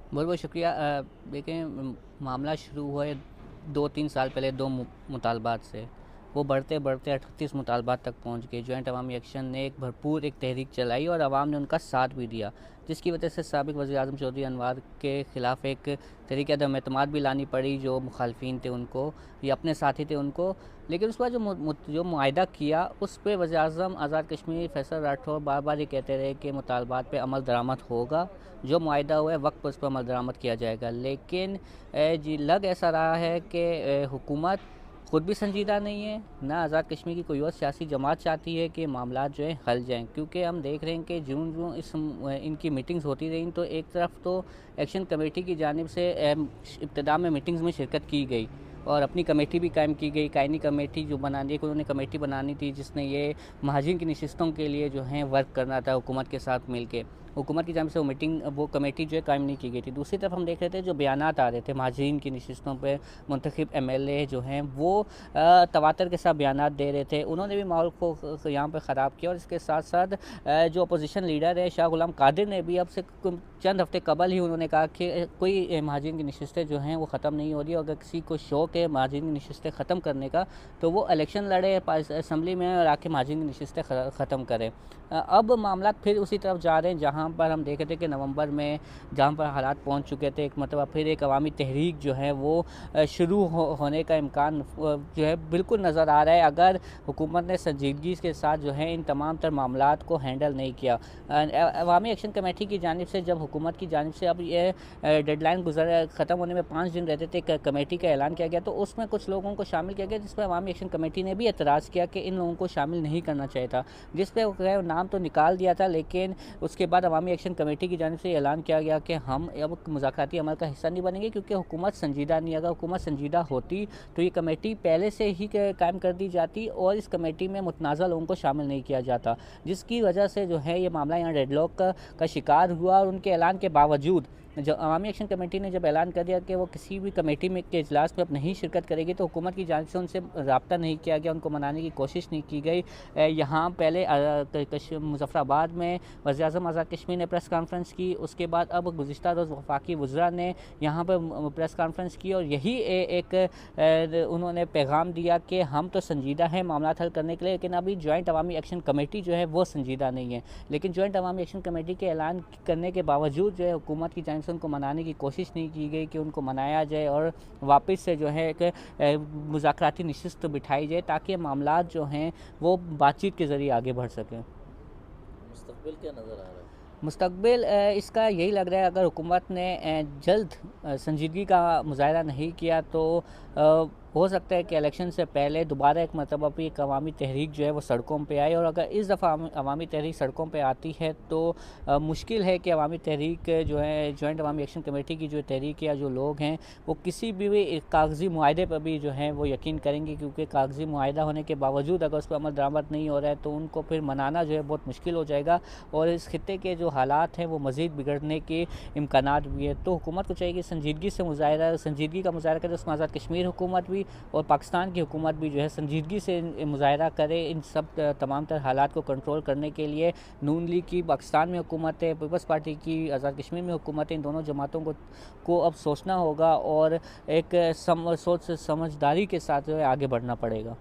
बहुत बहुत शुक्रिया। देखें, मामला शुरू हुआ है 2-3 साल पहले 2 मुतालबात से। वो बढ़ते बढ़ते 38 मुतालबात तक पहुंच गए। जॉइंट अवामी एक्शन ने एक भरपूर एक तहरीक चलाई और आवाम ने उनका साथ भी दिया, जिसकी वजह से साबिक वज़ीर आज़म चौधरी अनवर के ख़िलाफ़ एक तहरीक अदम एतमाद भी लानी पड़ी, जो मुखालफिन थे उनको या अपने साथी थे उनको। लेकिन उसके बाद जो मुआहदा किया, उस पर वज़ीर आज़म आज़ाद कश्मीर फैसल राठौर बार बार ये कहते रहे कि मुतालबात पे अमल दरामद होगा, जो मुआहदा हुआ है वक्त पर उस पर अमल दरामद किया जाएगा। लेकिन जी लग ऐसा रहा है कि हुकूमत खुद भी संजीदा नहीं है, ना आज़ाद कश्मीर की कोई और सियासी जमात चाहती है कि मामला जो है हल जाएं। क्योंकि हम देख रहे हैं कि जून जून इनकी मीटिंग्स होती रहीं, तो एक तरफ तो एक्शन कमेटी की जानिब से इब्तिदा में मीटिंग्स में शिरकत की गई और अपनी कमेटी भी कायम की गई। कायनी कमेटी जो बनानी है, उन्होंने कमेटी बनानी थी जिसने ये महाजिन की नशिस्तों के लिए जो है वर्क करना था हुकूमत के साथ मिल के। हुकूमत की जानिब से वो कमेटी जो है कायम नहीं की गई थी। दूसरी तरफ हम देख रहे थे जो बयानात आ रहे थे महाजिन की नशिस्तों पर, मुंतखब MLA जो हैं वो तवातर के साथ बयानात दे रहे थे। उन्होंने भी माहौल को यहाँ पर ख़राब किया। और इसके साथ साथ जो अपोजिशन लीडर है शाह गुलाम कादिर ने भी अब से चंद हफ्ते कबल ही उन्होंने कहा कि कोई महाजिन की नशिस्तें जो हैं वो ख़त्म नहीं हो रही, और अगर किसी को शौक़ है महाजिन की नशिस्तें ख़त्म करने का तो वो इलेक्शन लड़े असम्बली में और आके महाजिन की नशिस्तें ख़त्म करें। अब मामला फिर उसी तरफ जा रहे हैं जहाँ पर हम देख रहे थे कि नवंबर में जहाँ पर हालात पहुँच चुके थे, एक मतलब फिर एक अवामी तहरीक जो है वो शुरू होने का इम्कान जो है बिल्कुल नज़र आ रहा है, अगर हुकूमत ने संजीदगी के साथ जो है इन तमाम तर मामलात को हैंडल नहीं किया। अवामी एक्शन कमेटी की जानिब से, जब हुकूमत की जानिब से अब ये डेडलाइन ख़त्म होने में 5 दिन रहते थे, एक कमेटी का ऐलान किया गया, तो उसमें कुछ लोगों को शामिल किया गया जिस पर अवामी एक्शन कमेटी ने भी एतराज़ किया कि इन लोगों को शामिल नहीं करना चाहिए था, जिस पर नाम तो निकाल दिया था। लेकिन उसके बाद अवामी एक्शन कमेटी की जानिब से ऐलान किया गया कि हम अब मुज़ाकराती अमल का हिस्सा नहीं बनेंगे, क्योंकि हुकूमत संजीदा नहीं। अगर हुकूमत संजीदा होती तो ये कमेटी पहले से ही कायम कर दी जाती और इस कमेटी में मुतनाज़ा लोगों को शामिल नहीं किया जाता, जिसकी वजह से जो है ये मामला यहाँ डेडलॉक का शिकार हुआ। और उनके ऐलान के बावजूद जब अवामी एक्शन कमेटी ने जब ऐलान कर दिया कि वो किसी भी कमेटी में के इजलास में अब नहीं शिरकत करेगी, तो हुकूमत की जानिब से उनसे रब्ता नहीं किया गया, उनको मनाने की कोशिश नहीं की गई। यहाँ पहले मुजफ्फराबाद में वज़ीर आज़म आज़ाद कश्मीर ने प्रेस कॉन्फ्रेंस की, उसके बाद अब गुज़िश्ता रोज़ वफाकी वज़रा ने यहाँ पर प्रेस कॉन्फ्रेंस की और यही एक उन्होंने पैगाम दिया कि हम तो संजीदा हैं मामला हल करने के लिए, लेकिन अभी जॉइंट अवामी एक्शन कमेटी जो है वो संजीदा नहीं है। लेकिन जॉइंट अवामी एक्शन कमेटी के ऐलान करने के बावजूद जो है हुकूमत की जानिब से उनको मनाने की कोशिश नहीं की गई कि उनको मनाया जाए और वापस से जो है एक मुज़ाकराती नशिस्त बिठाई जाए, ताकि मामलात जो हैं वो बातचीत के ज़रिए आगे बढ़ सकें। मुस्तकबिल क्या नज़र आ रहा है? मुस्तकबिल इसका यही लग रहा है, अगर हुकूमत ने जल्द संजीदगी का मुज़ाहरा नहीं किया तो हो सकता है कि इलेक्शन से पहले दोबारा एक मरतबा भी एक अवामी तहरीक जो है वो सड़कों पे आए। और अगर इस दफ़ा अवामी तहरीक सड़कों पे आती है तो मुश्किल है कि अवामी तहरीक जो है जॉइंट अवामी एक्शन कमेटी की जो तहरीक या जो लोग हैं वो किसी भी कागज़ी मुआहदे पर भी जो है वो यकीन करेंगे, क्योंकि कागज़ी मुआहदा होने के बावजूद अगर उस पर अमल दरामद नहीं हो रहा है तो उनको फिर मनाना जो है बहुत मुश्किल हो जाएगा और इस खित्ते के जो हालात हैं वो मज़ीद बिगड़ने के इम्कानात भी है। तो हुकूमत को चाहिए कि संजीदगी का मुज़ाहरा करे, उसमें आज़ाद कश्मीर हुकूमत भी और पाकिस्तान की हुकूमत भी जो है संजीदगी से मुज़ाहरा करे इन सब तमाम तर हालात को कंट्रोल करने के लिए। नून लीग की पाकिस्तान में हुकूमत है, पीपल्स पार्टी की आज़ाद कश्मीर में हुकूमत है, इन दोनों जमातों को अब सोचना होगा और एक सोच समझदारी के साथ जो है आगे बढ़ना पड़ेगा।